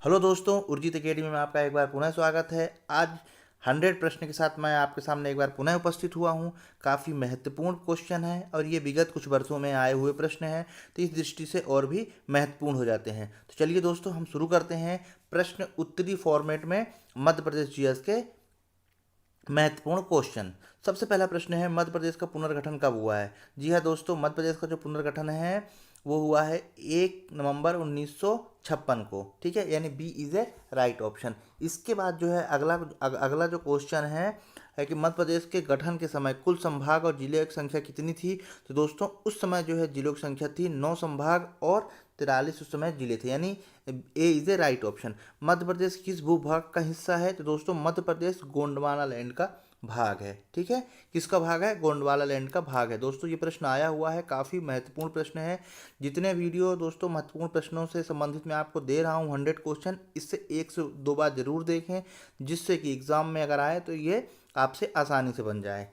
Hello दोस्तों, Urjit academy में आपका एक बार पुनः स्वागत है। आज 100 प्रश्न के साथ मैं आपके सामने एक बार पुनः उपस्थित हुआ हूँ। काफ़ी महत्वपूर्ण क्वेश्चन है और ये विगत कुछ वर्षों में आए हुए प्रश्न हैं, तो इस दृष्टि से और भी महत्वपूर्ण हो जाते हैं। तो चलिए दोस्तों, हम शुरू करते हैं प्रश्न उत्तरी फॉर्मेट में मध्य प्रदेश जीएस के महत्वपूर्ण क्वेश्चन। सबसे पहला प्रश्न है, मध्य प्रदेश का पुनर्गठन कब हुआ है? जी हाँ दोस्तों, मध्य प्रदेश का जो पुनर्गठन है वो हुआ है 1 नवंबर 1956 को। ठीक है, यानी B is a right option. इसके बाद जो है अगला जो क्वेश्चन है कि मध्य प्रदेश के गठन के समय कुल संभाग और जिले की संख्या कितनी थी? तो दोस्तों उस समय जो है जिलों की संख्या थी 9 संभाग और 43 उस समय जिले थे, यानी A is a right option. Madhya Pradesh किस भूभाग का हिस्सा है? तो दोस्तों मध्य प्रदेश गोंडवाना लैंड का भाग है। ठीक है, किसका भाग है? गोंडवाना लैंड का भाग है। दोस्तों ये प्रश्न आया हुआ है, काफ़ी महत्वपूर्ण प्रश्न है। जितने वीडियो दोस्तों महत्वपूर्ण प्रश्नों से संबंधित मैं आपको दे रहा हूँ 100 क्वेश्चन, इससे 1 से 2 बार जरूर देखें, जिससे कि एग्जाम में अगर आए तो ये आपसे आसानी से बन जाए।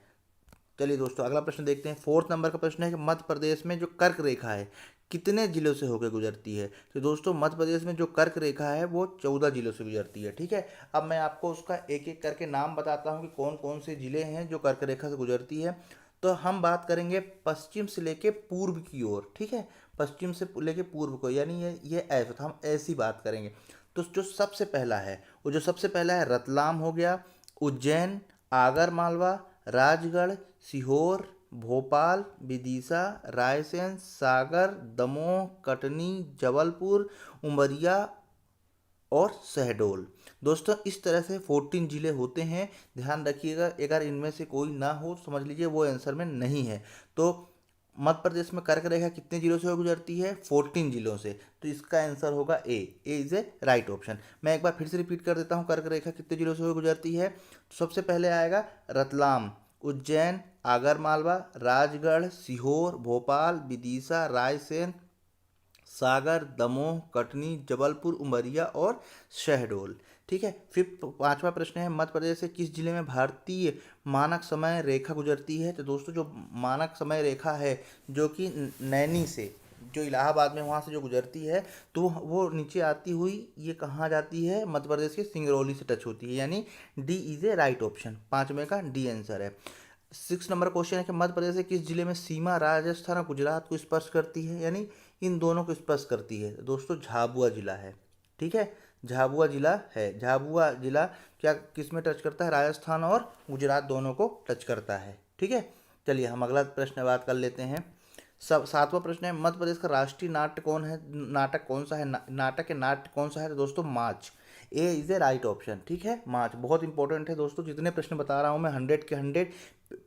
चलिए दोस्तों अगला प्रश्न देखते हैं। 4th नंबर का प्रश्न है कि मध्य प्रदेश में जो कर्क रेखा है कितने जिलों से होकर गुजरती है? तो दोस्तों मध्य प्रदेश में जो कर्क रेखा है वो 14 जिलों से गुजरती है। ठीक है, अब मैं आपको उसका एक एक करके नाम बताता हूँ कि कौन कौन से जिले हैं जो कर्क रेखा से गुजरती है। तो हम बात करेंगे पश्चिम से लेके पूर्व की ओर। ठीक है, पश्चिम से लेके पूर्व को, यानी ये ऐसा, तो हम ऐसी बात करेंगे। तो जो सबसे पहला है, वो जो सबसे पहला है रतलाम हो गया, उज्जैन, आगर मालवा, राजगढ़, सीहोर, भोपाल, विदिशा, रायसेन, सागर, दमोह, कटनी, जबलपुर, उमरिया और शहडोल। दोस्तों इस तरह से 14 जिले होते हैं। ध्यान रखिएगा, अगर इनमें से कोई ना हो तो समझ लीजिए वो आंसर में नहीं है। तो मध्य प्रदेश में कर्क रेखा कितने जिलों से गुजरती है? 14 जिलों से। तो इसका आंसर होगा ए इज ए राइट ऑप्शन। मैं एक बार फिर से रिपीट कर देता हूँ, कर्क रेखा कितने जिलों से गुजरती है। तो सबसे पहले आएगा रतलाम, उज्जैन, आगरमालवा, राजगढ़, सीहोर, भोपाल, विदिशा, रायसेन, सागर, दमोह, कटनी, जबलपुर, उमरिया और शहडोल। ठीक है, फिर 5वां प्रश्न है, मध्य प्रदेश से किस जिले में भारतीय मानक समय रेखा गुजरती है? तो दोस्तों जो मानक समय रेखा है जो कि नैनी से, जो इलाहाबाद में वहाँ से जो गुजरती है, तो वो नीचे आती हुई ये कहाँ जाती है? मध्य प्रदेश के सिंगरौली से टच होती है, यानी D is a right option. 5वें का डी आंसर है। 6 नंबर क्वेश्चन है कि मध्य प्रदेश के किस जिले में सीमा राजस्थान और गुजरात को स्पर्श करती है, यानी इन दोनों को स्पर्श करती है? दोस्तों झाबुआ जिला है। ठीक है, झाबुआ जिला है। झाबुआ जिला क्या किस में टच करता है? राजस्थान और गुजरात दोनों को टच करता है। ठीक है, चलिए हम अगला प्रश्न बात कर लेते हैं। सब 7वां प्रश्न है, मध्य प्रदेश का राष्ट्रीय नाट्य कौन है? नाटक कौन सा है? नाटक या नाट्य कौन सा है? तो दोस्तों मार्च, ए इज ए राइट ऑप्शन। ठीक है, मार्च बहुत इंपॉर्टेंट है दोस्तों। जितने प्रश्न बता रहा हूँ मैं 100 के 100,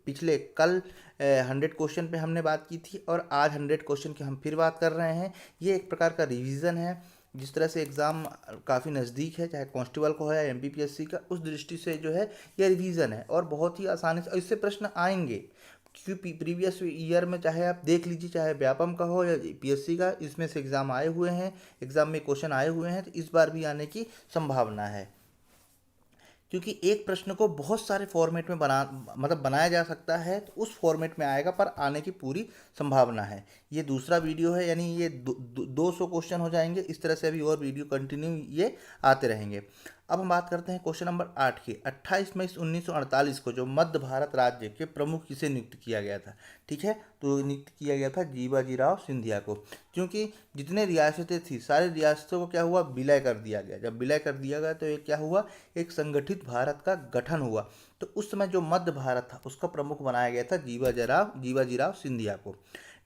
पिछले कल 100 क्वेश्चन पे हमने बात की थी और आज 100 क्वेश्चन की हम फिर बात कर रहे हैं। ये एक प्रकार का रिवीजन है। जिस तरह से एग्ज़ाम काफ़ी नज़दीक है, चाहे कांस्टेबल को है या एमपीपीएससी का, उस दृष्टि से जो है ये रिवीजन है और बहुत ही आसानी से इससे प्रश्न आएंगे। क्योंकि प्रीवियस ईयर में चाहे आप देख लीजिए, चाहे व्यापम का हो या पीएससी का, इसमें से एग्ज़ाम आए हुए हैं, एग्ज़ाम में क्वेश्चन आए हुए हैं, तो इस बार भी आने की संभावना है। क्योंकि एक प्रश्न को बहुत सारे फॉर्मेट में बनाया जा सकता है, तो उस फॉर्मेट में आएगा, पर आने की पूरी संभावना है। ये दूसरा वीडियो है, यानी ये 200 क्वेश्चन हो जाएंगे। इस तरह से अभी और वीडियो कंटिन्यू ये आते रहेंगे। अब हम बात करते हैं क्वेश्चन नंबर 8 की। 28 मई 1948 को जो मध्य भारत राज्य के प्रमुख किसे नियुक्त किया गया था? ठीक है, तो नियुक्त किया गया था जीवाजीराव सिंधिया को। क्योंकि जितने रियासतें थी, सारी रियासतों को क्या हुआ? विलय कर दिया गया। जब विलय कर दिया गया तो ये क्या हुआ? एक संगठित भारत का गठन हुआ। तो उस समय जो मध्य भारत था उसका प्रमुख बनाया गया था जीवाजीराव सिंधिया को।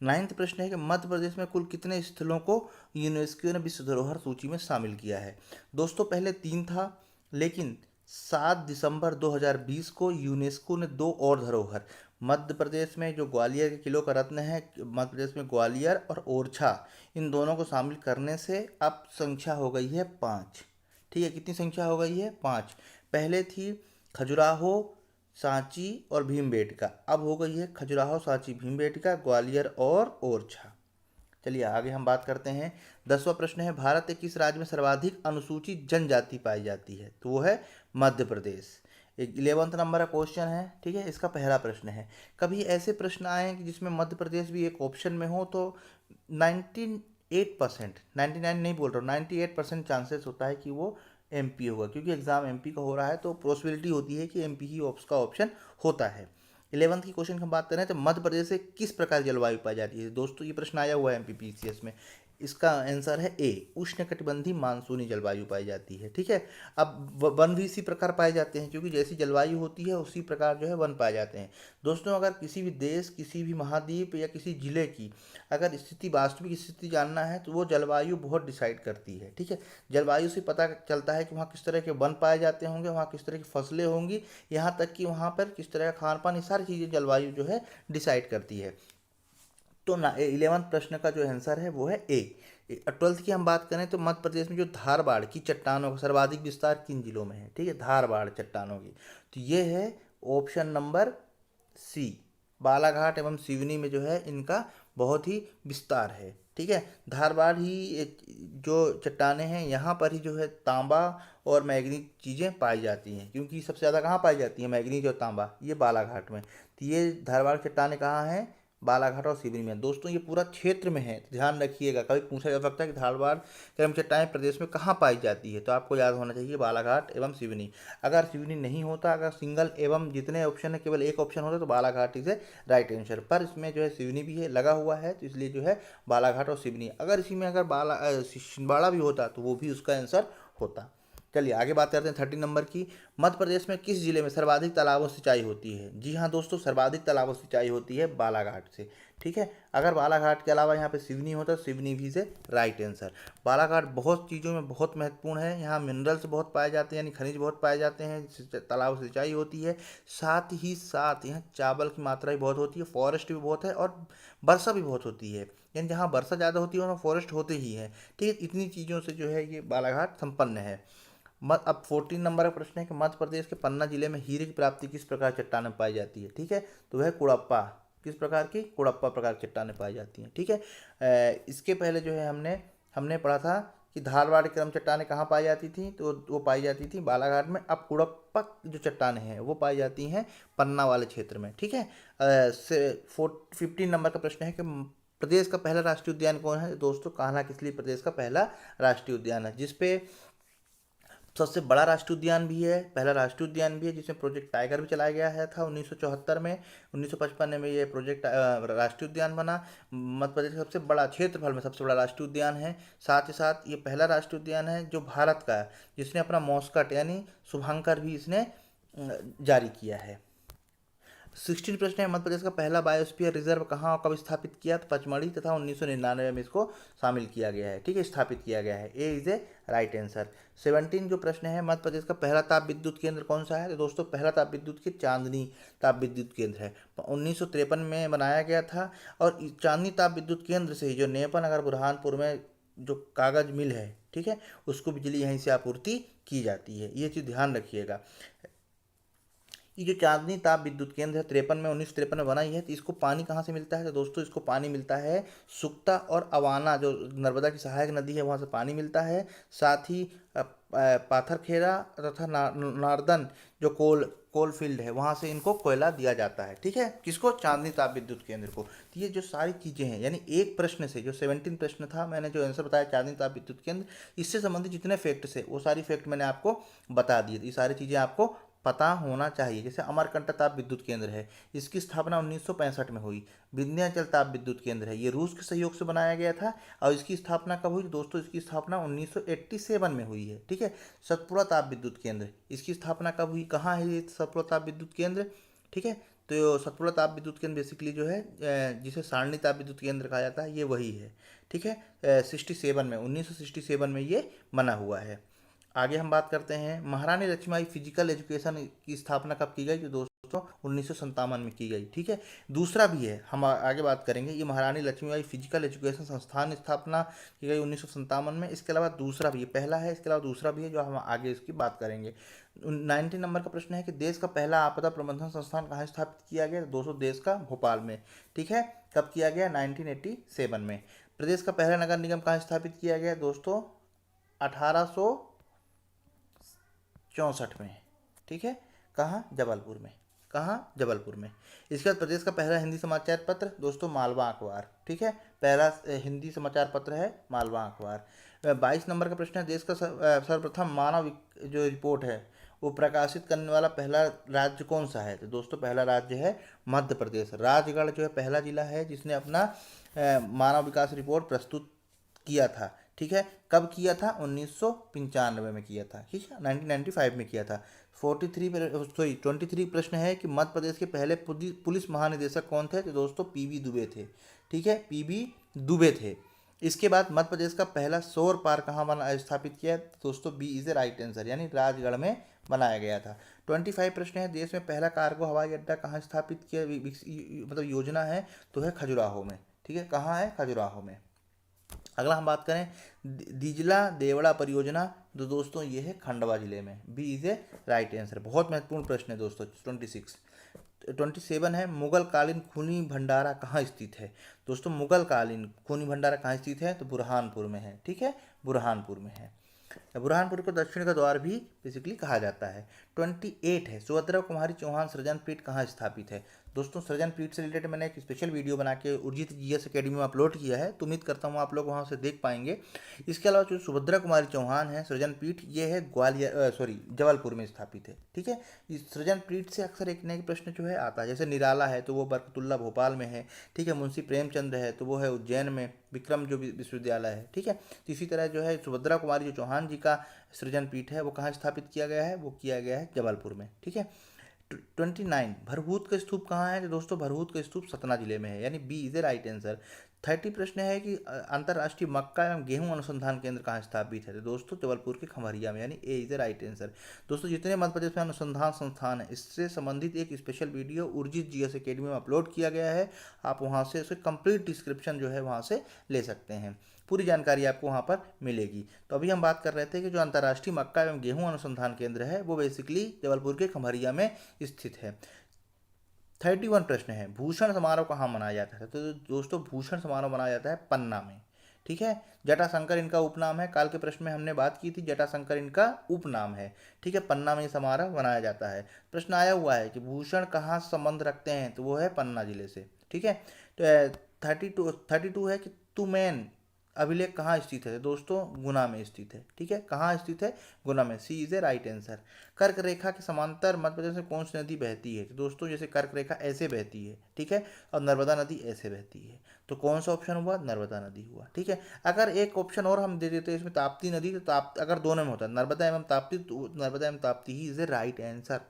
9th प्रश्न है कि मध्य प्रदेश में कुल कितने स्थलों को यूनेस्को ने विश्व धरोहर सूची में शामिल किया है? दोस्तों पहले 3 था, लेकिन 7 दिसंबर 2020 को यूनेस्को ने 2 और धरोहर, मध्य प्रदेश में जो ग्वालियर के किलो का रत्न है, मध्य प्रदेश में ग्वालियर और ओरछा, इन दोनों को शामिल करने से अब संख्या हो गई है 5। ठीक है, कितनी संख्या हो गई है? 5। पहले थी खजुराहो, सांची और भीमबेटका, अब हो गई है खजुराहो, सांची, भीमबेटका, ग्वालियर और ओरछा। चलिए आगे हम बात करते हैं। 10वां प्रश्न है, भारत के किस राज्य में सर्वाधिक अनुसूचित जनजाति पाई जाती है? तो वो है मध्य प्रदेश। 11th नंबर का क्वेश्चन है। ठीक है, इसका पहला प्रश्न है, कभी ऐसे प्रश्न आए कि जिसमें मध्य प्रदेश भी एक ऑप्शन में हो, तो 8%, 99 नहीं बोल रहा हूँ, 98% चांसेस होता है कि वो एमपी होगा, क्योंकि एग्जाम एमपी का हो रहा है तो पॉसिबिलिटी होती है कि एमपी ही का ऑप्शन होता है। 11th की क्वेश्चन की हम बात करें तो मध्य प्रदेश से किस प्रकार की जलवायु पाई जाती है। दोस्तों ये प्रश्न आया हुआ है एमपीपीसीएस में। इसका आंसर है ए, उष्णकटिबंधीय मानसूनी जलवायु पाई जाती है। ठीक है। अब वन भी इसी प्रकार पाए जाते हैं, क्योंकि जैसी जलवायु होती है उसी प्रकार जो है वन पाए जाते हैं। दोस्तों अगर किसी भी देश, किसी भी महाद्वीप या किसी जिले की अगर स्थिति, वास्तविक स्थिति जानना है तो वो जलवायु बहुत डिसाइड करती है। ठीक है। जलवायु से पता चलता है कि वहाँ किस तरह के वन पाए जाते होंगे, वहाँ किस तरह की फसलें होंगी, यहाँ तक कि वहाँ पर किस तरह का खान पान, ये सारी चीज़ें जलवायु जो है डिसाइड करती है। तो ना 11th प्रश्न का जो आंसर है वो है ए। 12th की हम बात करें तो मध्य प्रदेश में जो धारबाड़ की चट्टानों का सर्वाधिक विस्तार किन जिलों में है। ठीक है, धारबाड़ चट्टानों की, तो ये है ऑप्शन नंबर सी, बालाघाट एवं सिवनी में जो है इनका बहुत ही विस्तार है। ठीक है। धारबाड़ ही जो चट्टानें हैं यहाँ पर ही जो है तांबा और मैग्नीज चीज़ें पाई जाती हैं, क्योंकि सबसे ज़्यादा कहाँ पाई जाती है मैग्नीज और तांबा, ये बालाघाट में। तो ये धारबाड़ चट्टानें कहाँ हैं, बालाघाट और सिवनी में। दोस्तों ये पूरा क्षेत्र में है, ध्यान रखिएगा, कभी पूछा जा सकता है कि धारबाड़ एवं चट्टानें प्रदेश में कहाँ पाई जाती है, तो आपको याद होना चाहिए बालाघाट एवं सिवनी। अगर सिवनी नहीं होता, अगर सिंगल एवं जितने ऑप्शन है केवल एक ऑप्शन होता तो बालाघाट इसे राइट आंसर, पर इसमें जो है सिवनी भी है लगा हुआ है, तो इसलिए जो है बालाघाट और सिवनी। अगर इसी में अगर छिंदवाड़ा भी होता तो वो भी उसका आंसर होता। चलिए आगे बात करते हैं 13 नंबर की। मध्य प्रदेश में किस जिले में सर्वाधिक तालाबों से सिंचाई होती है। जी हाँ दोस्तों, सर्वाधिक तालाबों से सिंचाई होती है बालाघाट से। ठीक है। अगर बालाघाट के अलावा यहाँ पे सिवनी होता तो सिवनी भी से राइट आंसर। बालाघाट बहुत चीज़ों में बहुत महत्वपूर्ण है, यहाँ मिनरल्स बहुत पाए जाते हैं, यानी खनिज बहुत पाए जाते हैं, तालाबों से सिंचाई होती है, साथ ही साथ यहाँ चावल की मात्रा भी बहुत होती है, फॉरेस्ट भी बहुत है और वर्षा भी बहुत होती है, यानी जहाँ वर्षा ज़्यादा होती है वहाँ फॉरेस्ट होते ही हैं। ठीक है, इतनी चीज़ों से जो है ये बालाघाट संपन्न है। अब 14 नंबर का प्रश्न है कि मध्य प्रदेश के पन्ना जिले में हीरे की प्राप्ति किस प्रकार चट्टानें पाई जाती है। ठीक है, तो वह कुड़प्पा, किस प्रकार की, कुड़प्पा प्रकार की चट्टानें पाई जाती हैं। ठीक है। इसके पहले जो है हमने पढ़ा था कि धारवाड़ क्रम चट्टानें कहाँ पाई जाती थी, तो वो पाई जाती थी बालाघाट में। अब कुड़प्पा जो चट्टानें हैं वो पाई जाती हैं पन्ना वाले क्षेत्र में। ठीक है। 15 नंबर का प्रश्न है कि प्रदेश का पहला राष्ट्रीय उद्यान कौन है। दोस्तों कान्हा किसली प्रदेश का पहला राष्ट्रीय उद्यान है, जिसपे सबसे बड़ा राष्ट्रीय उद्यान भी है, पहला राष्ट्रीय उद्यान भी है, जिसमें प्रोजेक्ट टाइगर भी चलाया गया है था 1974 में। 1955 में ये प्रोजेक्ट राष्ट्रीय उद्यान बना। मध्य प्रदेश का सबसे बड़ा क्षेत्रफल में सबसे बड़ा राष्ट्रीय उद्यान है। साथ ही साथ ये पहला राष्ट्रीय उद्यान है जो भारत का है, जिसने अपना मॉस्कट यानी शुभांकर भी इसने जारी किया है। 16 प्रश्न है, मध्य प्रदेश का पहला बायोस्फीयर रिजर्व कहाँ और कब स्थापित किया, तो पचमढ़ी तथा 1999 में इसको शामिल किया गया है। ठीक है, स्थापित किया गया है, ए इज ए राइट आंसर। 17 जो प्रश्न है, मध्य प्रदेश का पहला ताप विद्युत केंद्र कौन सा है, तो दोस्तों पहला ताप विद्युत के चांदनी ताप विद्युत केंद्र है, 1953 में बनाया गया था। और चांदनी ताप विद्युत केंद्र से ही जो नेपन अगर बुरहानपुर में जो कागज मिल है, ठीक है, उसको बिजली यहीं से आपूर्ति की जाती है, ये चीज़ ध्यान रखिएगा। ये जो चांदनी ताप विद्युत केंद्र है 1953 में बना ही है, तो इसको पानी कहाँ से मिलता है, तो दोस्तों इसको पानी मिलता है सुक्ता और अवाना जो नर्मदा की सहायक नदी है वहाँ से पानी मिलता है। साथ ही पाथरखेरा तथा नारदन जो कोल फील्ड है वहाँ से इनको कोयला दिया जाता है। ठीक है, किसको, चांदनी ताप विद्युत केंद्र को। तो ये जो सारी चीज़ें हैं, यानी एक प्रश्न से जो 17 प्रश्न था, मैंने जो आंसर बताया चांदनी ताप विद्युत केंद्र, इससे संबंधित जितने फैक्ट्स है वो सारी फैक्ट मैंने आपको बता दिए। ये सारी चीज़ें आपको पता होना चाहिए। जैसे अमरकंटक ताप विद्युत केंद्र है, इसकी स्थापना 1965 में हुई। विंध्याचल ताप विद्युत केंद्र है, ये रूस के सहयोग से बनाया गया था। और इसकी स्थापना कब हुई दोस्तों, इसकी स्थापना 1987 में हुई है। ठीक है। सतपुड़ा ताप विद्युत केंद्र, इसकी स्थापना कब हुई, कहाँ है ये सतपुड़ा ताप विद्युत केंद्र। ठीक है, तो सतपुड़ा ताप विद्युत केंद्र बेसिकली जो है जिसे सारणी ताप विद्युत केंद्र कहा जाता है, ये वही है। ठीक है, 67 में 1967 में ये बना हुआ है। आगे हम बात करते हैं, महारानी लक्ष्मीबाई फिजिकल एजुकेशन की स्थापना कब की गई, तो दोस्तों 1957 में की गई। ठीक है, दूसरा भी है, हम आगे बात करेंगे, ये महारानी लक्ष्मीबाई फिजिकल एजुकेशन संस्थान स्थापना की गई 1957 में। इसके अलावा दूसरा भी, पहला है इसके अलावा दूसरा भी है जो हम आगे इसकी बात करेंगे। 19 नंबर का प्रश्न है कि देश का पहला आपदा प्रबंधन संस्थान कहाँ स्थापित किया गया, दोस्तों देश का भोपाल में। ठीक है, कब किया गया, 1987 में। प्रदेश का पहला नगर निगम कहाँ स्थापित किया गया दोस्तों, 1864 में। ठीक है, कहाँ, जबलपुर में। कहाँ, जबलपुर में। इसके बाद प्रदेश का पहला हिंदी समाचार पत्र दोस्तों मालवा अखबार, ठीक है, पहला हिंदी समाचार पत्र है मालवा अखबार। 22 नंबर का प्रश्न है, देश का सर्वप्रथम मानव जो रिपोर्ट है वो प्रकाशित करने वाला पहला राज्य कौन सा है? तो दोस्तों पहला राज्य है मध्य प्रदेश। राजगढ़ जो है पहला जिला है जिसने अपना मानव विकास रिपोर्ट प्रस्तुत किया था, ठीक है। कब किया था? 1995 में किया था, ठीक है, 1995 में किया था। 23 प्रश्न है कि मध्य प्रदेश के पहले पुलिस महानिदेशक कौन थे? तो दोस्तों पीबी दुबे थे, ठीक है, पीबी दुबे थे। इसके बाद मध्य प्रदेश का पहला सौर पार्क कहाँ बना स्थापित किया? दोस्तों B is a right answer, यानी राजगढ़ में बनाया गया था। 25 प्रश्न है, देश में पहला कार्गो हवाई अड्डा कहाँ स्थापित किया, मतलब योजना है तो है खजुराहो में, ठीक है, कहाँ है? खजुराहो में। अगला हम बात करें दिजला देवड़ा परियोजना, तो दोस्तों ये है खंडवा जिले में, B is a right answer. बहुत महत्वपूर्ण प्रश्न है दोस्तों। 27 है, मुगल कालीन खूनी भंडारा कहाँ स्थित है? दोस्तों मुगल कालीन खूनी भंडारा कहाँ स्थित है? तो बुरहानपुर में है, ठीक है, बुरहानपुर में है। बुरहानपुर को दक्षिण का द्वार भी बेसिकली कहा जाता है। 28 है, सुभद्रा कुमारी चौहान सृजन पीठ कहाँ स्थापित है? दोस्तों सृजन पीठ से रिलेटेड मैंने एक स्पेशल वीडियो बना के उर्जित जीएस अकेडमी में अपलोड किया है, तो उम्मीद करता हूँ आप लोग वहाँ से देख पाएंगे। इसके अलावा जो सुभद्रा कुमारी चौहान है सृजन पीठ, ये है ग्वालियर जबलपुर में स्थापित है, ठीक है। इस सृजन पीठ से अक्सर एक नए प्रश्न जो है आता है, जैसे निराला है तो वो बरकतुल्ला भोपाल में है, ठीक है, मुंशी प्रेमचंद है तो वो है उज्जैन में, विक्रम जो विश्वविद्यालय है, ठीक है। तो इसी तरह जो है सुभद्रा कुमारी जो चौहान जी का सृजन पीठ है वो कहाँ स्थापित किया गया है? वो किया गया है जबलपुर में, ठीक है। 29 भरभूत का स्तूप कहाँ है? तो दोस्तों भरभूत का स्तूप सतना जिले में है, यानी B is a right answer. 30 प्रश्न है कि अंतर्राष्ट्रीय मक्का एवं गेहूं अनुसंधान केंद्र कहाँ स्थापित है? तो दोस्तों जबलपुर के खमरिया में, यानी A is a right answer. दोस्तों जितने मध्य प्रदेश में अनुसंधान संस्थान है इससे संबंधित एक special video Urjit GS academy में अपलोड किया गया है, आप वहाँ से उसे कंप्लीट डिस्क्रिप्शन जो है वहाँ से ले सकते हैं, पूरी जानकारी आपको वहाँ पर मिलेगी। तो अभी हम बात कर रहे थे कि जो अंतर्राष्ट्रीय मक्का एवं गेहूं अनुसंधान केंद्र है वो बेसिकली जबलपुर के खमरिया में स्थित है। 31 प्रश्न है, भूषण समारोह कहाँ मनाया जाता है? तो दोस्तों भूषण समारोह मनाया जाता है पन्ना में, ठीक है। जटाशंकर इनका उपनाम है, काल के प्रश्न में हमने बात की थी, जटाशंकर इनका उपनाम है, ठीक है, पन्ना में ये समारोह मनाया जाता है। प्रश्न आया हुआ है कि भूषण कहाँ संबंध रखते हैं? तो वो है पन्ना जिले से, ठीक है। तो 32 है कि तुमैन अभिलेख कहाँ स्थित है? दोस्तों गुना में स्थित है, ठीक है, कहाँ स्थित है? गुना में, सी इज ए राइट आंसर। कर्क रेखा के समांतर मध्य प्रदेश में कौन सी नदी बहती है? तो दोस्तों जैसे कर्क रेखा ऐसे बहती है, ठीक है, और नर्मदा नदी ऐसे बहती है, तो कौन सा ऑप्शन हुआ? नर्मदा नदी हुआ, ठीक है। अगर एक ऑप्शन और हम दे देते हैं इसमें ताप्ती नदी, तो अगर दोनों में होता है नर्मदा एवं ताप्ती, तो नर्मदा एवं Tapti he is a right answer,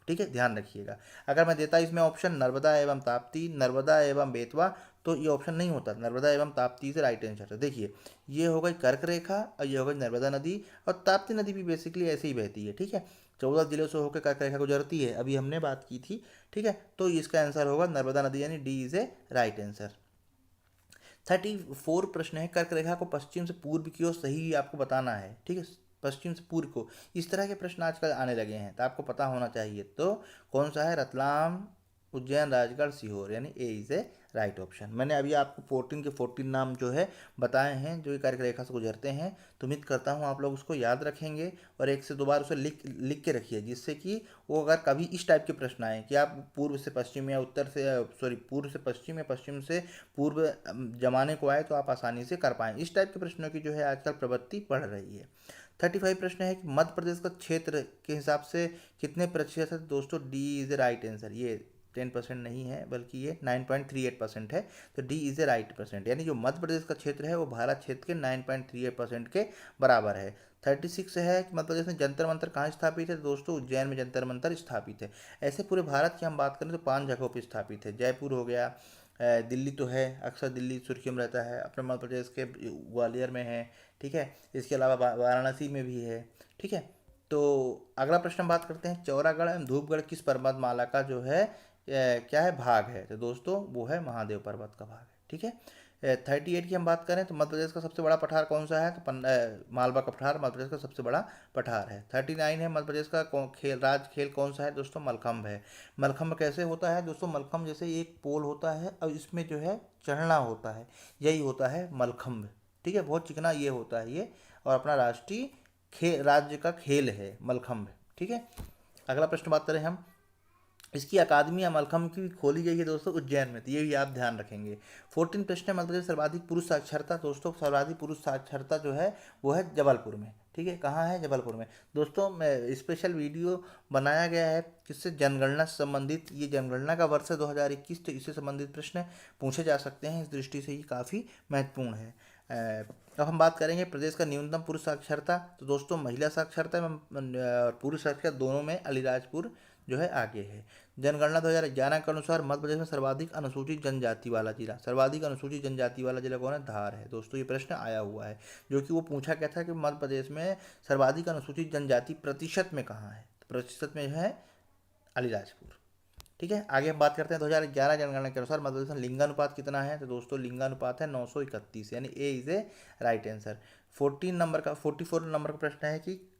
ठीक है, ध्यान रखिएगा। अगर मैं देता इसमें ऑप्शन नर्मदा एवं ताप्ती, नर्मदा एवं बेतवा, तो ये ऑप्शन नहीं होता, नर्मदा एवं ताप्ती से राइट आंसर है। देखिए ये हो गई कर्क रेखा और ये हो गई नर्मदा नदी, और ताप्ती नदी भी बेसिकली ऐसे ही बहती है, ठीक है, 14 जिलों से होकर कर्क रेखा गुजरती है, अभी हमने बात की थी, ठीक है। तो इसका आंसर होगा नर्मदा नदी, यानी D is a right answer. 34 प्रश्न है, कर्क रेखा को पश्चिम से पूर्व की ओर सही आपको बताना है, ठीक है, पश्चिम से पूर्व को। इस तरह के प्रश्न आजकल आने लगे हैं तो आपको पता होना चाहिए, तो कौन सा है? रतलाम, उज्जैन, राजगढ़, सीहोर, यानी A is a right option. मैंने अभी आपको 14 के 14 नाम जो है बताए हैं जो कर्क रेखा से गुजरते हैं, तो उम्मीद करता हूँ आप लोग उसको याद रखेंगे और एक से दो बार उसे लिख के रखिए, जिससे कि वो अगर कभी इस टाइप के प्रश्न आए कि आप पूर्व से पश्चिम या पूर्व से पश्चिम या पश्चिम से पूर्व जमाने को आए, तो आप आसानी से कर पाएँ। इस टाइप के प्रश्नों की जो है आजकल प्रवृत्ति बढ़ रही है। 35 प्रश्न है कि मध्य प्रदेश का क्षेत्र के हिसाब से कितने प्रतिशत है? दोस्तों D is a right answer. ये 10% नहीं है बल्कि ये 9.38% है, तो D is a right percent, यानी जो मध्य प्रदेश का क्षेत्र है वो भारत क्षेत्र के 9.38% के बराबर है। 36 है कि मध्य प्रदेश में जंतर मंतर कहाँ स्थापित है? दोस्तों उज्जैन में जंतर मंतर स्थापित है। ऐसे पूरे भारत की हम बात करें तो 5 जगहों पर स्थापित है, जयपुर हो गया, दिल्ली तो है, अक्सर दिल्ली सुर्खियों में रहता है, अपने मध्य प्रदेश के ग्वालियर में है, ठीक है, इसके अलावा वाराणसी में भी है, ठीक है। तो अगला प्रश्न हम बात करते हैं, चौरागढ़ एवं धूपगढ़ किस पर्वतमाला का जो है क्या है? भाग है? तो दोस्तों वो है महादेव पर्वत का भाग है, ठीक है। 38 की हम बात करें तो मध्य प्रदेश का सबसे बड़ा पठार कौन सा है? तो मालवा का पठार मध्य प्रदेश का सबसे बड़ा पठार है। 39 है, मध्य प्रदेश का राज खेल कौन सा है? दोस्तों मलखम्ब है। मलखम्ब कैसे होता है? दोस्तों मलखम्ब जैसे एक पोल होता है और इसमें जो है चढ़ना होता है, यही होता है मलखम्ब, ठीक है, बहुत चिकना ये होता है ये, और अपना राष्ट्रीय राज्य का खेल है मलखम्ब, ठीक है। अगला प्रश्न बात करें हम इसकी अकादमी अमलखम की खोली गई है दोस्तों उज्जैन में, तो ये भी आप ध्यान रखेंगे। 14 प्रश्न है, मध्य प्रदेश सर्वाधिक पुरुष साक्षरता। दोस्तों सर्वाधिक पुरुष साक्षरता जो है वो है जबलपुर में, ठीक है। कहाँ है? जबलपुर में। दोस्तों स्पेशल वीडियो बनाया गया है किससे? जनगणना से संबंधित। ये जनगणना का वर्ष है 2021, तो इससे संबंधित प्रश्न पूछे जा सकते हैं, इस दृष्टि से ये काफ़ी महत्वपूर्ण है। अब हम बात करेंगे प्रदेश का न्यूनतम पुरुष साक्षरता। तो दोस्तों महिला साक्षरता एवं पुरुष साक्षरता दोनों में अलीराजपुर जो है आगे है। जनगणना 2011 के अनुसार मध्य प्रदेश में सर्वाधिक अनुसूचित जनजाति वाला जिला, सर्वाधिक अनुसूचित जनजाति वाला जिला कौन है? धार है। दोस्तों ये प्रश्न आया हुआ है, जो कि वो पूछा गया था कि मध्य प्रदेश में सर्वाधिक अनुसूचित जनजाति प्रतिशत में कहाँ है? तो प्रतिशत में है अलीराजपुर, ठीक है। आगे हम बात करते हैं 2011 जनगणना के अनुसार मध्य प्रदेश में लिंगानुपात कितना है? तो दोस्तों लिंगानुपात है 931, यानी A is a right answer. 44 नंबर का प्रश्न है कि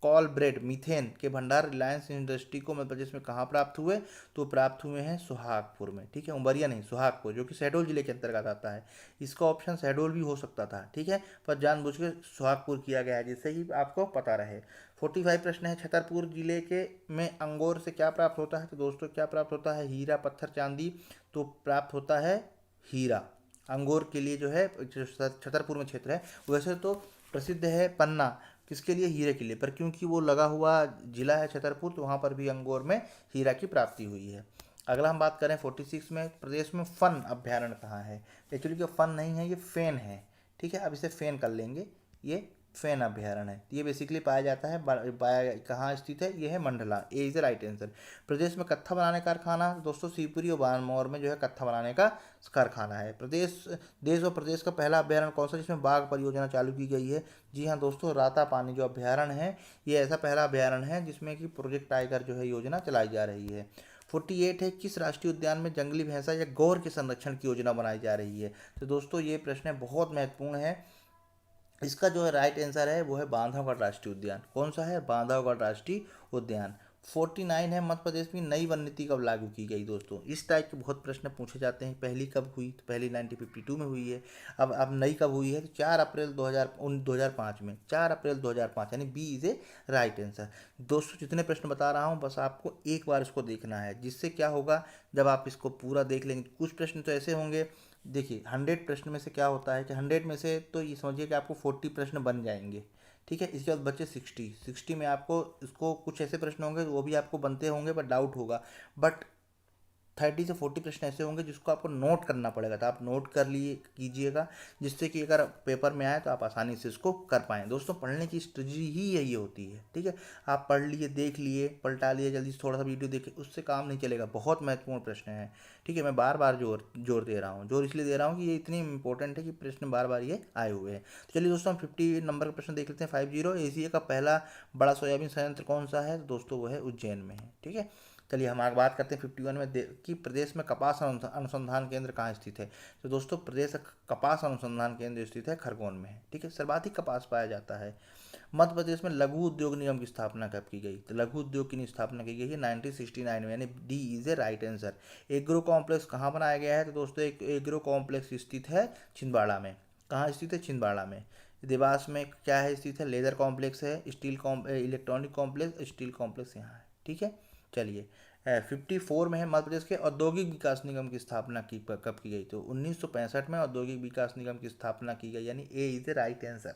कॉल ब्रेड मीथेन के भंडार रिलायंस इंडस्ट्री को मध्य प्रदेश में कहाँ प्राप्त हुए? तो प्राप्त हुए हैं सुहागपुर में, ठीक है। उमरिया नहीं, सुहागपुर, जो कि शहडोल जिले के अंतर्गत आता है। इसका ऑप्शन शहडोल भी हो सकता था, ठीक है, पर जानबूझ के सुहागपुर किया गया है, जिससे कि आपको पता रहे। 45 प्रश्न है, छतरपुर जिले के में अंगोर से क्या प्राप्त होता है? तो दोस्तों क्या प्राप्त होता है? हीरा, पत्थर, चांदी। तो प्राप्त होता है हीरा। अंगोर के लिए जो है छतरपुर में क्षेत्र है। वैसे तो प्रसिद्ध है पन्ना, किसके लिए? हीरे के लिए, पर क्योंकि वो लगा हुआ जिला है छतरपुर, तो वहाँ पर भी अंगोर में हीरा की प्राप्ति हुई है। अगला हम बात करें 46 में, प्रदेश में फन अभ्यारण्य कहाँ है? एक्चुअली क्या फन नहीं है, ये फेन है, ठीक है। अब इसे फेन कर लेंगे, ये फेन अभ्यारण्य है। ये बेसिकली पाया जाता है कहाँ स्थित है? ये है मंडला, ए इज द राइट आंसर। प्रदेश में कत्था बनाने का कारखाना, दोस्तों शिवपुरी और बानमौर में जो है कत्था बनाने का कारखाना है। देश और प्रदेश का पहला अभ्यारण्य कौन सा जिसमें बाघ परियोजना चालू की गई है? जी हाँ दोस्तों, राता पानी जो अभ्यारण्य है, ये ऐसा पहला अभ्यारण्य है जिसमें कि प्रोजेक्ट टाइगर जो है योजना चलाई जा रही है। 48 है, किस राष्ट्रीय उद्यान में जंगली भैंसा या गौर के संरक्षण की योजना बनाई जा रही है? तो दोस्तों ये प्रश्न बहुत महत्वपूर्ण है। इसका जो है राइट आंसर है वो है बांधवगढ़ राष्ट्रीय उद्यान। कौन सा है? बांधवगढ़ राष्ट्रीय उद्यान। 49 है, मध्य प्रदेश में नई वन नीति कब लागू की गई? दोस्तों इस टाइप के बहुत प्रश्न पूछे जाते हैं। पहली कब हुई? तो पहली 1952 में हुई है। अब नई कब हुई है? तो 4 अप्रैल 2005 में, 4 अप्रैल 2005, यानी B is a right answer. दोस्तों जितने प्रश्न बता रहा हूँ बस आपको एक बार इसको देखना है, जिससे क्या होगा, जब आप इसको पूरा देख लेंगे, कुछ प्रश्न तो ऐसे होंगे, देखिए 100 प्रश्न में से क्या होता है कि 100 में से तो ये समझिए कि आपको 40 प्रश्न बन जाएंगे, ठीक है। इसके बाद बचे 60 में आपको इसको कुछ ऐसे प्रश्न होंगे वो भी आपको बनते होंगे पर डाउट होगा, बट 30 से 40 प्रश्न ऐसे होंगे जिसको आपको नोट करना पड़ेगा, तो आप नोट कर लिए कीजिएगा, जिससे कि अगर पेपर में आए तो आप आसानी से इसको कर पाएँ। दोस्तों पढ़ने की स्ट्रेटजी ही यही होती है, ठीक है। आप पढ़ लिए, देख लिए, पलटा लिए, जल्दी से थोड़ा सा वीडियो देखे, उससे काम नहीं चलेगा। बहुत महत्वपूर्ण प्रश्न है, ठीक है। मैं बार बार जोर दे रहा हूँ, जोर इसलिए दे रहा हूँ कि ये इतनी इंपॉर्टेंट है कि प्रश्न बार बार ये आए हुए हैं। तो चलिए दोस्तों हम 50 नंबर का प्रश्न देख लेते हैं। 50, एशिया का पहला बड़ा सोयाबीन संयंत्र कौन सा है? तो दोस्तों वो है उज्जैन में है, ठीक है। चलिए हम आगे बात करते हैं 51 में कि प्रदेश में कपास अनुसंधान केंद्र कहाँ स्थित है? तो दोस्तों प्रदेश कपास अनुसंधान केंद्र स्थित है खरगोन में है, ठीक है। सर्वाधिक कपास पाया जाता है। मध्य प्रदेश में लघु उद्योग निगम की स्थापना कब की गई? तो लघु उद्योग की स्थापना की गई है 1969 में, यानी D is a right answer. Agro complex कहाँ बनाया गया है? तो दोस्तों एक एग्रो कॉम्प्लेक्स स्थित है छिंदवाड़ा में। कहाँ स्थित है? छिंदवाड़ा में। देवास में क्या है स्थित है? लेदर कॉम्प्लेक्स है। इलेक्ट्रॉनिक कॉम्प्लेक्स, स्टील कॉम्प्लेक्स यहाँ है, ठीक है। चलिए 54 में है, मध्य प्रदेश के औद्योगिक विकास निगम की स्थापना कब की गई? तो 1965 में औद्योगिक विकास निगम की स्थापना की गई, यानी A is the right answer.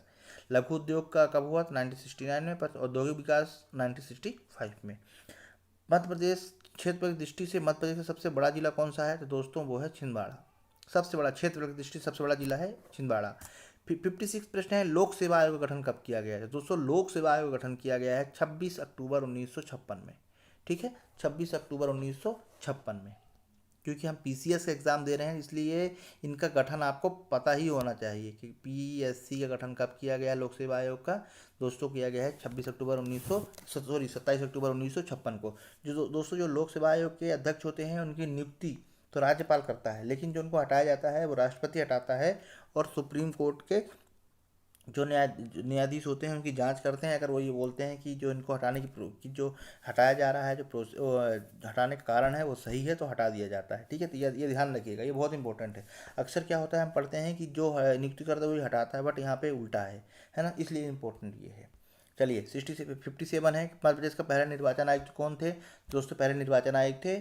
लघु उद्योग का कब हुआ? 1969 में, पर औद्योगिक विकास 1965 में। मध्य प्रदेश क्षेत्र की दृष्टि से मध्य प्रदेश का सबसे बड़ा जिला कौन सा है? तो दोस्तों वो है छिंदवाड़ा। सबसे बड़ा क्षेत्र की दृष्टि सबसे बड़ा जिला है छिंदवाड़ा। 56 प्रश्न है, लोक सेवा आयोग का गठन कब किया गया है? दोस्तों लोक सेवा आयोग का गठन किया गया है 26 अक्टूबर 1956 में, ठीक है। 26 अक्टूबर 1956 में। क्योंकि हम पीसीएस का एग्ज़ाम दे रहे हैं इसलिए इनका गठन आपको पता ही होना चाहिए कि पीएससी का गठन कब किया गया लोक सेवा आयोग का? दोस्तों किया गया है 27 अक्टूबर 1956 को। दोस्तों जो लोक सेवा आयोग के अध्यक्ष होते हैं उनकी नियुक्ति तो राज्यपाल करता है, लेकिन जो उनको हटाया जाता है वो राष्ट्रपति हटाता है, और सुप्रीम कोर्ट के जो न्यायाधीश होते हैं उनकी जांच करते हैं। अगर वो ये बोलते हैं कि जो इनको हटाने की जो हटाया जा रहा है, हटाने का कारण है वो सही है, तो हटा दिया जाता है, ठीक है। तो ये ध्यान रखिएगा, ये बहुत इंपॉर्टेंट है। अक्सर क्या होता है, हम पढ़ते हैं कि जो नियुक्ति करता है वही हटाता है, बट यहाँ पे उल्टा है ना, इसलिए इम्पोर्टेंट ये है। चलिए 57 है, मध्य प्रदेश का पहला निर्वाचन आयुक्त कौन थे? दोस्तों पहले निर्वाचन आयुक्त थे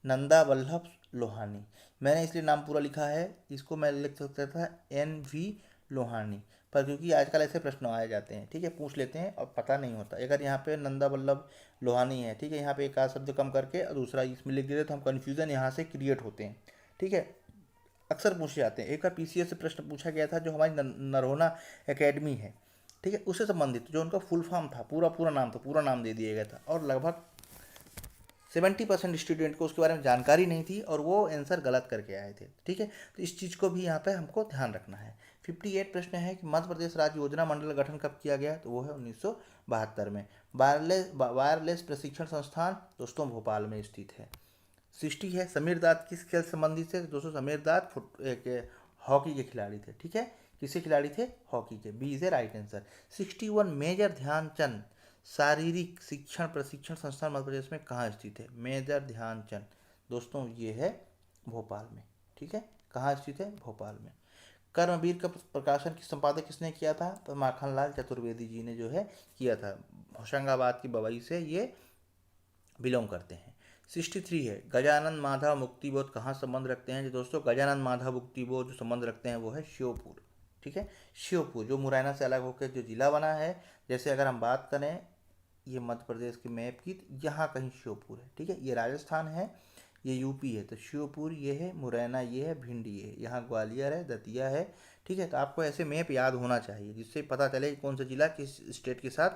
नंदा वल्लभ लोहानी। मैंने इसलिए नाम पूरा लिखा है, इसको मैं लिख सकता था NV लोहानी, पर क्योंकि आजकल ऐसे प्रश्न आए जाते हैं, ठीक है, पूछ लेते हैं और पता नहीं होता। अगर यहाँ पे नंदा वल्लभ लोहानी है, ठीक है, यहाँ पे एक आध शब्द कम करके और दूसरा इसमें लिख देते तो हम कन्फ्यूज़न यहाँ से क्रिएट होते हैं, ठीक है। अक्सर पूछे जाते हैं। एक बार PCS से प्रश्न पूछा गया था, जो हमारी नरोना एकेडमी है, ठीक है, उससे संबंधित जो उनका फुल फॉर्म था, पूरा नाम था, पूरा नाम दे दिया गया था और लगभग 70% स्टूडेंट को उसके बारे में जानकारी नहीं थी और वो आंसर गलत करके आए थे, ठीक है। तो इस चीज़ को भी यहाँ पे हमको ध्यान रखना है। 58 प्रश्न है कि मध्य प्रदेश राज्य योजना मंडल का गठन कब किया गया? तो वो है 1972 में। वायरलेस प्रशिक्षण संस्थान दोस्तों भोपाल में स्थित है। 60 है समीर दात किस खेल से संबंधित है? दोस्तों समीर दात हॉकी के खिलाड़ी थे, ठीक है। किसके खिलाड़ी थे? हॉकी के। B is a right answer. 61 major Dhyanchand शारीरिक शिक्षण प्रशिक्षण संस्थान मध्य प्रदेश में कहाँ स्थित है? मेजर ध्यानचंद दोस्तों ये है भोपाल में, ठीक है। कहाँ स्थित है? भोपाल में। कर्मवीर का प्रकाशन की संपादक किसने किया था? तो माखनलाल चतुर्वेदी जी ने जो है किया था। होशंगाबाद की बवई से ये बिलोंग करते हैं। 63 है गजानन माधव मुक्तिबोध कहाँ संबंध रखते हैं? जो दोस्तों गजानन माधव मुक्तिबोध जो संबंध रखते हैं वो है श्योपुर, ठीक है। श्योपुर जो मुरैना से अलग होकर जो जिला बना है, जैसे अगर हम बात करें ये मध्य प्रदेश के मैप की, यहाँ कहीं श्योपुर है, ठीक है। ये राजस्थान है, ये यूपी है, तो श्योपुर ये है, मुरैना ये है, भिंड ये है, यहाँ ग्वालियर है, दतिया है, ठीक है। तो आपको ऐसे मैप याद होना चाहिए जिससे पता चले कि कौन सा जिला किस स्टेट के साथ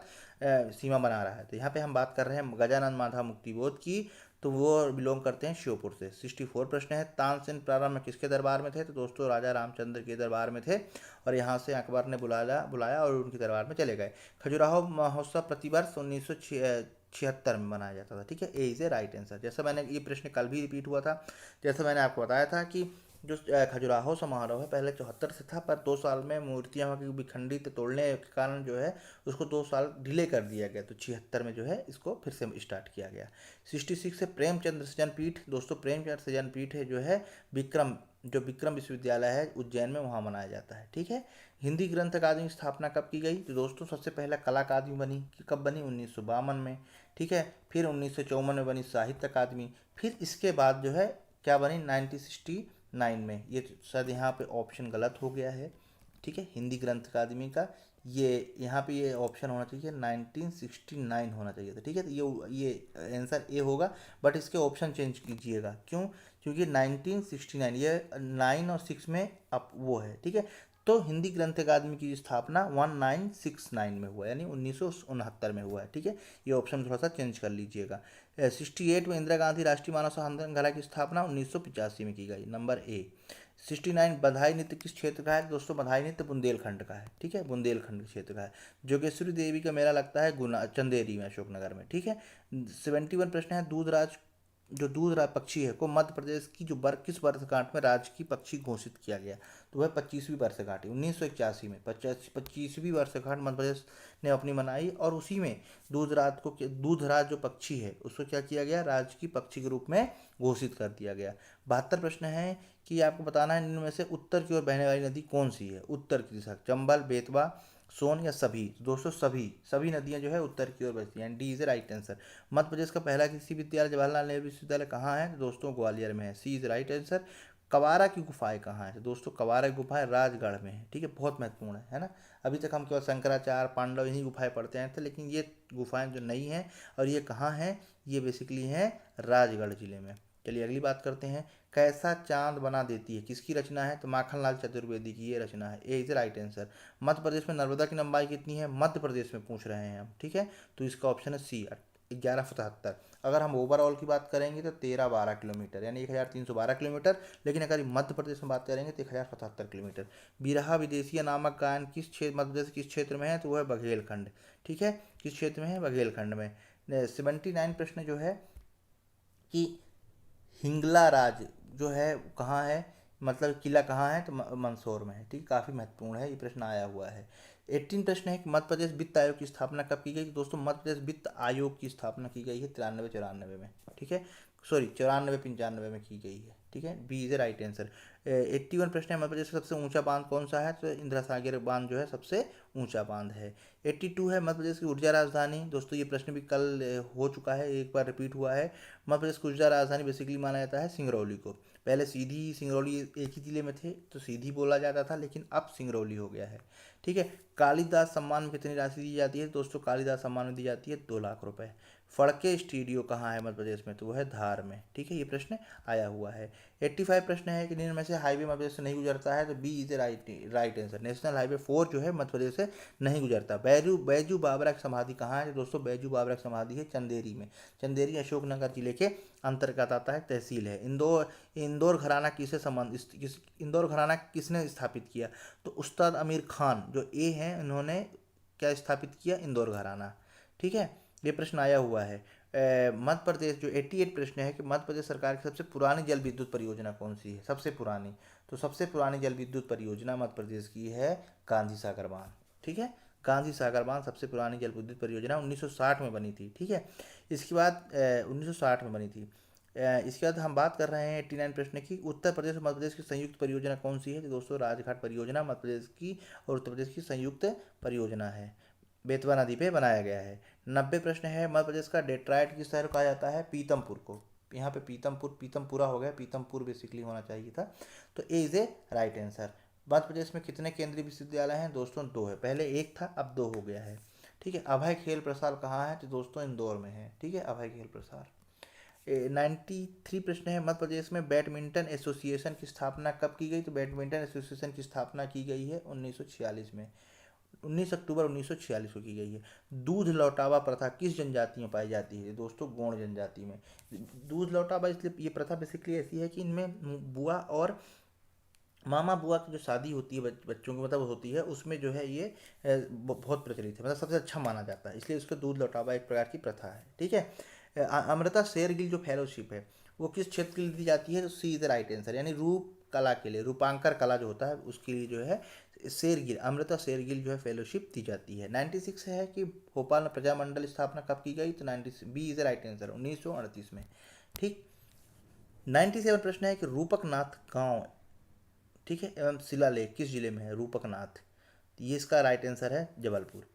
सीमा बना रहा है। तो यहाँ पे हम बात कर रहे हैं गजानन माधव मुक्तिबोध की, तो वो बिलोंग करते हैं श्योपुर से। 64 प्रश्न है तानसेन प्रारंभ में किसके दरबार में थे? तो दोस्तों राजा रामचंद्र के दरबार में थे और यहाँ से अकबर ने बुलाया और उनके दरबार में चले गए। खजुराहो महोत्सव प्रतिवर्ष 1976 में मनाया जाता था, ठीक है। ए इज ए राइट आंसर। जैसा मैंने ये प्रश्न कल भी रिपीट हुआ था, जैसा मैंने आपको बताया था कि जो खजुराहो समारोह है पहले 74 से था, पर 2 साल में मूर्तियाँ वहाँ की विखंडित तोड़ने के कारण जो है उसको 2 साल डिले कर दिया गया, तो 76 में जो है इसको फिर से स्टार्ट किया गया। 66 से प्रेमचंद्र सृजन पीठ, दोस्तों प्रेमचंद्र सृजन पीठ है जो है विक्रम विश्वविद्यालय है उज्जैन में, वहाँ मनाया जाता है, ठीक है। हिंदी ग्रंथ अकादमी की स्थापना कब की गई? तो दोस्तों सबसे पहला कला अकादमी बनी, कब बनी? 1952 में, ठीक है। फिर 1954 में बनी साहित्य अकादमी, फिर इसके बाद जो है क्या बनी? 1969 में। ये शायद यहाँ पे ऑप्शन गलत हो गया है, ठीक है। हिंदी ग्रंथ अकादमी का ये यहाँ पे ये ऑप्शन होना चाहिए 1969 होना चाहिए था, ठीक है। तो ये आंसर ए होगा, बट इसके ऑप्शन चेंज कीजिएगा। क्यों? क्योंकि 1969 ये 9 और 6 में अब वो है, ठीक है। तो हिंदी ग्रंथ अकादमी की स्थापना 1969 में हुआ, यानी 1969 में हुआ है, ठीक है। ये ऑप्शन थोड़ा सा चेंज कर लीजिएगा। 68 में इंदिरा गांधी राष्ट्रीय मानव संग्रहालय की स्थापना 1985 में की गई, नंबर ए। 69 बधाई नृत्य किस क्षेत्र का है? दोस्तों बधाई नृत्य बुंदेलखंड का है, ठीक है, बुंदेलखंड क्षेत्र का है। जोगेश्वरी देवी का मेला लगता है चंदेरी में, अशोकनगर में, ठीक है। 71 प्रश्न है दूधराज पक्षी है को मध्य प्रदेश की किस वर्षगांठ में राजकीय पक्षी घोषित किया गया? तो वह 25वीं वर्षगांठ 1981 में 25वीं वर्षगांठ मध्य प्रदेश ने अपनी मनाई और उसी में दूधराज जो पक्षी है उसको क्या किया गया? राजकीय पक्षी के रूप में घोषित कर दिया गया। 72 प्रश्न है कि आपको बताना है इनमें से उत्तर की ओर बहने वाली नदी कौन सी है? उत्तर की दिशा चंबल, बेतवा, सोन या सभी? दोस्तों सभी नदियां जो है उत्तर की ओर बहती हैं, D is a right answer. मध्य प्रदेश का पहला कृषि विद्यालय जवाहरलाल नेहरू विश्वविद्यालय कहाँ है? दोस्तों ग्वालियर में है, सी इज राइट आंसर। कवारा की गुफाएं कहाँ है? तो दोस्तों कवारा की गुफाएं राजगढ़ में है, ठीक है, बहुत महत्वपूर्ण है ना। अभी तक हम केवल शंकराचार्य पांडव यही गुफाएं पढ़ते आए थे, लेकिन ये गुफाएं जो नई हैं और ये कहाँ हैं? ये बेसिकली हैं राजगढ़ जिले में। चलिए अगली बात करते हैं। कैसा चांद बना देती है किसकी रचना है? तो माखनलाल चतुर्वेदी की ये रचना है, ए इज राइट आंसर। मध्य प्रदेश में नर्मदा की लंबाई कितनी है? मध्य प्रदेश में पूछ रहे हैं हम, ठीक है, तो इसका ऑप्शन है सी 1177। अगर हम ओवरऑल की बात करेंगे तो 1312 किलोमीटर, यानी 1312 किलोमीटर, लेकिन अगर मध्य प्रदेश में बात करेंगे तो 1077 किलोमीटर। बिरहा विदेशिया नामक गायन किस क्षेत्र मध्य प्रदेश किस क्षेत्र में है? तो वह है बघेलखंड, ठीक है, किस क्षेत्र में है? बघेलखंड में। 79 प्रश्न जो है कि हिंगला राज जो है कहाँ है, मतलब किला कहाँ है? तो मंदसौर में है, ठीक, काफ़ी महत्वपूर्ण है, ये प्रश्न आया हुआ है। 18 प्रश्न है कि मध्य प्रदेश वित्त आयोग की स्थापना कब की गई? दोस्तों मध्य प्रदेश वित्त आयोग की स्थापना की गई है 93-94 में, ठीक है। सॉरी 94-95 में की गई है। ठीक है, B is a right answer. 81 प्रश्न है, मध्य प्रदेश का सबसे ऊंचा बांध कौन सा है? तो इंदिरा सागर बांध जो है सबसे ऊंचा बांध है। 82 है, मध्य प्रदेश की ऊर्जा राजधानी। दोस्तों ये प्रश्न भी कल हो चुका है, एक बार रिपीट हुआ है। मध्य प्रदेश की ऊर्जा राजधानी बेसिकली माना जाता है सिंगरौली को। पहले सीधी सिंगरौली एक ही जिले में थे तो सीधी बोला जाता था, लेकिन अब सिंगरौली हो गया है। ठीक है, कालिदास सम्मान में कितनी राशि दी जाती है? दोस्तों कालिदास सम्मान में दी जाती है 2 लाख रुपए। फड़के स्टूडियो कहाँ है मध्य प्रदेश में? तो वो है धार में। ठीक है, ये प्रश्न आया हुआ है। 85 प्रश्न है कि निम्न में से हाईवे मध्य प्रदेश से नहीं गुजरता है? तो B is a right answer. National highway 4 जो है मध्य प्रदेश से नहीं गुजरता। बैजू बाबरा की समाधि कहाँ है? दोस्तों बैजू बाबरा की समाधि है चंदेरी में। चंदेरी अशोकनगर जिले के अंतर्गत आता है, तहसील है। इंदौर घराना किसे इंदौर घराना किसने स्थापित किया? तो उस्ताद आमिर खान जो ए हैं उन्होंने क्या स्थापित किया? इंदौर घराना। ठीक है, ये प्रश्न आया हुआ है। मध्य प्रदेश जो 88 प्रश्न है कि मध्य प्रदेश सरकार की सबसे पुरानी जल विद्युत परियोजना कौन सी है? सबसे पुरानी, तो सबसे पुरानी जल विद्युत परियोजना मध्य प्रदेश की है गांधी सागर बांध। ठीक है, गांधी सागर बांध सबसे पुरानी जल विद्युत परियोजना 1960 में बनी थी। ठीक है, इसके बाद 1960 में बनी थी। इसके बाद हम बात कर रहे हैं 89 प्रश्न की, उत्तर प्रदेश और मध्य प्रदेश की संयुक्त परियोजना कौन सी है? तो दोस्तों राजघाट परियोजना मध्य प्रदेश की और उत्तर प्रदेश की संयुक्त परियोजना है, बेतवा नदी पे बनाया गया है। 90 प्रश्न है, मध्य प्रदेश का डेट्राइट किस शहर को कहा जाता है? पीतमपुर को। यहाँ पे पीतमपुरा हो गया, पीतमपुर बेसिकली होना चाहिए था। तो ए इज ए राइट आंसर। मध्य प्रदेश में कितने केंद्रीय विश्वविद्यालय हैं? दोस्तों 2 है, पहले 1 था अब 2 हो गया है। ठीक है, अभय खेल प्रसार कहाँ है? तो दोस्तों इंदौर में है। ठीक है, अभय खेल प्रसार। 93 प्रश्न है, मध्य प्रदेश में बैडमिंटन एसोसिएशन की स्थापना कब की गई? तो बैडमिंटन एसोसिएशन की स्थापना की गई है 1946 में, 19 अक्टूबर 1946 को की गई है। दूध लौटावा प्रथा किस जनजाति में पाई जाती है? दोस्तों गोंड जनजाति में। दूध लौटावा इसलिए ये प्रथा बेसिकली ऐसी है कि इनमें बुआ और मामा बुआ की जो शादी होती है बच्चों की मतलब होती है, उसमें जो है ये बहुत प्रचलित है, मतलब सबसे अच्छा माना जाता है, इसलिए उसको दूध लौटावा एक प्रकार की प्रथा है। ठीक है, अमृता शेरगिल जो फेलोशिप है वो किस क्षेत्र के लिए दी जाती है? तो सी इज द राइट आंसर, यानी रूप कला के लिए, रूपांकर कला जो होता है उसके लिए जो है शेरगिल, अमृता शेरगिल जो है फेलोशिप दी जाती है। 96 है कि भोपाल में प्रजामंडल स्थापना कब की गई? तो 96 B is the right answer, 1938 में। ठीक, 97 प्रश्न है कि रूपकनाथ गांव, ठीक है, एवं शिलालेख किस जिले में है? रूपकनाथ, ये इसका राइट आंसर है जबलपुर।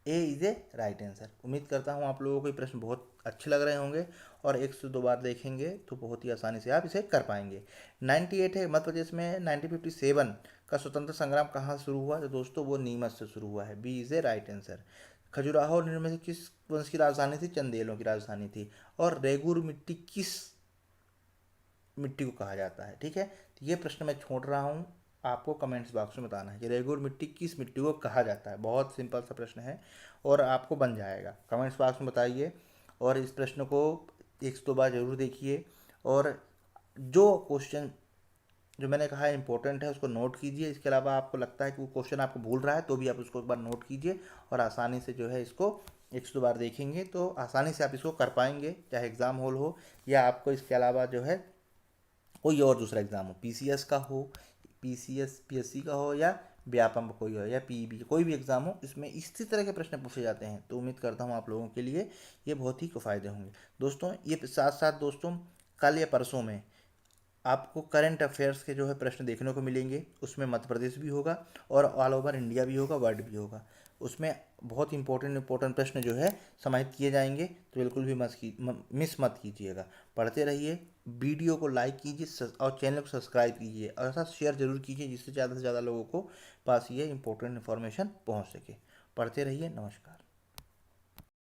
ए इज ए राइट आंसर। उम्मीद करता हूँ आप लोगों को ये प्रश्न बहुत अच्छे लग रहे होंगे और 1 से 2 बार देखेंगे तो बहुत ही आसानी से आप इसे कर पाएंगे। 98 है, मध्य प्रदेश में 1957 का स्वतंत्र संग्राम कहाँ से शुरू हुआ? तो दोस्तों वो नीमच से शुरू हुआ है, B is a right answer. Khajuraho में से किस वंश की राजधानी थी? चंदेलों की राजधानी थी। और रेगुर मिट्टी किस मिट्टी को कहा जाता है? ठीक है, तो ये प्रश्न मैं छोड़ रहा हूँ, आपको कमेंट्स बॉक्स में बताना है कि रेगुर मिट्टी किस मिट्टी को कहा जाता है। बहुत सिंपल सा प्रश्न है और आपको बन जाएगा, कमेंट्स बॉक्स में बताइए और इस प्रश्न को 1 से 2 बार जरूर देखिए और जो क्वेश्चन जो मैंने कहा है इंपॉर्टेंट है उसको नोट कीजिए। इसके अलावा आपको लगता है कि वो क्वेश्चन आपको भूल रहा है तो भी आप उसको एक बार नोट कीजिए और आसानी से जो है इसको 1 से 2 बार देखेंगे तो आसानी से आप इसको कर पाएंगे, चाहे एग्ज़ाम हॉल हो या आपको इसके अलावा जो है कोई और दूसरा एग्ज़ाम हो, पीसीएस का हो, पीएससी का हो या व्यापम कोई हो या पीईबी कोई भी एग्ज़ाम हो, इसमें इसी तरह के प्रश्न पूछे जाते हैं। तो उम्मीद करता हूँ आप लोगों के लिए ये बहुत ही फ़ायदे होंगे। दोस्तों ये साथ साथ दोस्तों कल या परसों में आपको करंट अफेयर्स के जो है प्रश्न देखने को मिलेंगे, उसमें मध्य प्रदेश भी होगा और ऑल ओवर इंडिया भी होगा, वर्ल्ड भी होगा। उसमें बहुत इंपॉर्टेंट प्रश्न जो है समाहित किए जाएंगे, तो बिल्कुल भी मिस मत कीजिएगा। पढ़ते रहिए, वीडियो को लाइक कीजिए और चैनल को सब्सक्राइब कीजिए और ऐसा शेयर जरूर कीजिए जिससे ज़्यादा से ज़्यादा लोगों को पास ये इंपॉर्टेंट इन्फॉर्मेशन पहुँच सके। पढ़ते रहिए, नमस्कार।